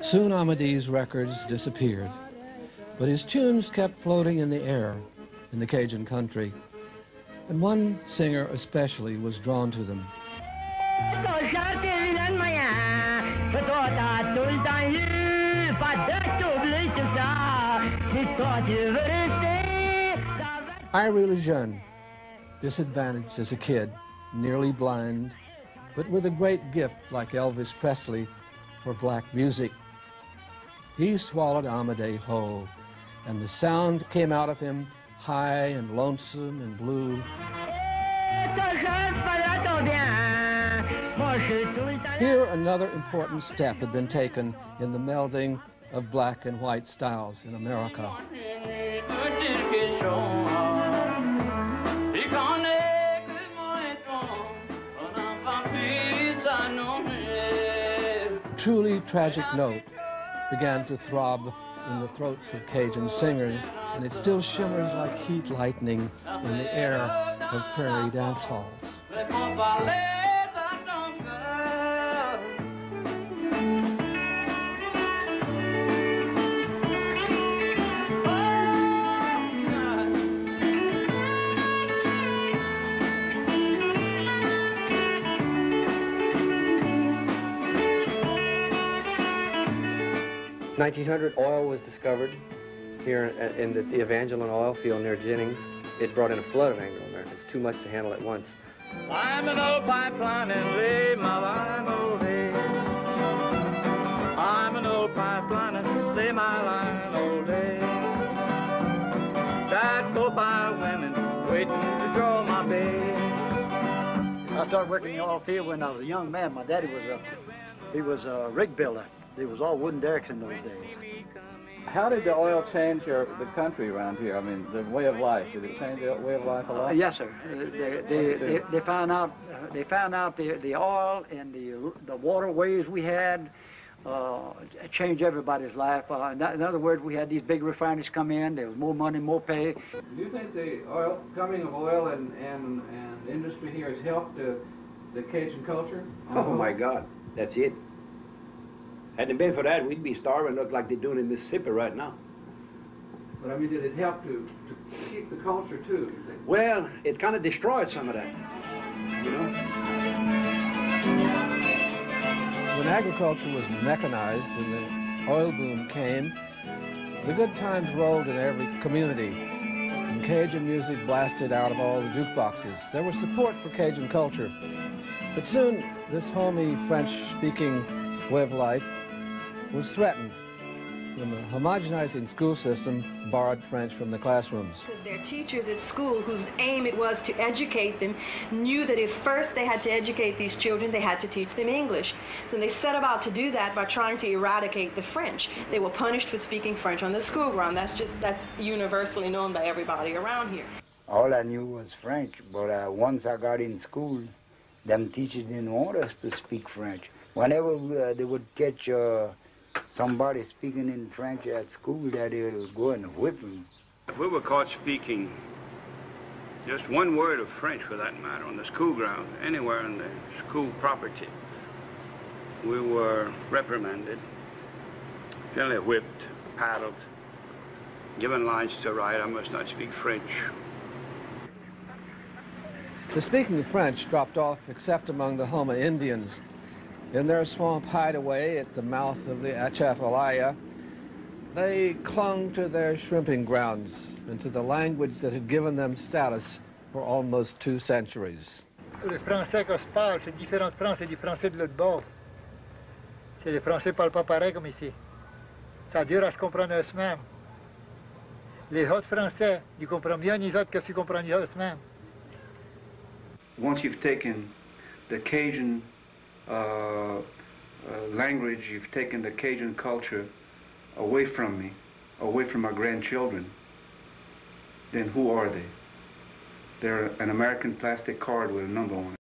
Soon Amadé's records disappeared, but his tunes kept floating in the air in the Cajun country, and one singer especially was drawn to them. Iry Lejeune, disadvantaged as a kid, nearly blind, but with a great gift like Elvis Presley for black music. He swallowed Amadé whole, and the sound came out of him high and lonesome and blue. Here another important step had been taken in the melding of black and white styles in America. A truly tragic note began to throb in the throats of Cajun singers, and it still shimmers like heat lightning in the air of prairie dance halls. 1900, oil was discovered here in the Evangeline oil field near Jennings. It brought in a flood of Anglo-Americans, too much to handle at once. I'm an old pipeline and lay my line all day. I'm an old pipeline and lay my line all day. Got 4 or 5 women waiting to draw my pay. I started working in the oil field when I was a young man. My daddy was a rig builder. They was all wooden derricks in those days. How did the oil change the country around here? I mean, the way of life. Did it change the way of life a lot? Yes, sir. They found out the oil and the waterways we had changed everybody's life. In other words, we had these big refineries come in. There was more money, more pay. Do you think the coming of oil and industry here has helped the Cajun culture? Oh my God, that's it. Hadn't it been for that, we'd be starving, look like they're doing in Mississippi right now. But I mean, did it help to keep the culture too, you think? Well, it kind of destroyed some of that, you know? When agriculture was mechanized and the oil boom came, the good times rolled in every community, and Cajun music blasted out of all the jukeboxes. There was support for Cajun culture. But soon, this homey French-speaking way of life was threatened when the homogenizing school system borrowed French from the classrooms. Their teachers at school, whose aim it was to educate them, knew that if first they had to educate these children, they had to teach them English. So they set about to do that by trying to eradicate the French. They were punished for speaking French on the school ground. That's universally known by everybody around here. All I knew was French, but once I got in school, them teachers didn't want us to speak French. Whenever they would catch somebody speaking in French at school, that they would go and whip them. If we were caught speaking just one word of French, for that matter, on the school ground, anywhere on the school property, we were reprimanded, generally whipped, paddled, given lines to write, I must not speak French. The speaking of French dropped off except among the Houma Indians. In their swamp hideaway at the mouth of the Atchafalaya, they clung to their shrimping grounds and to the language that had given them status for almost 2 centuries. Le français qu'on se parle, c'est différent de France, c'est du français de l'autre bord. Les Français parlent pas pareil comme ici. Ça dure à se comprendre eux-mêmes. Les autres Français, ils comprennent bien les autres que s'ils comprennent eux-mêmes. Once you've taken the Cajun language, you've taken the Cajun culture away from me, away from my grandchildren, then who are they? They're an American plastic card with a number on it.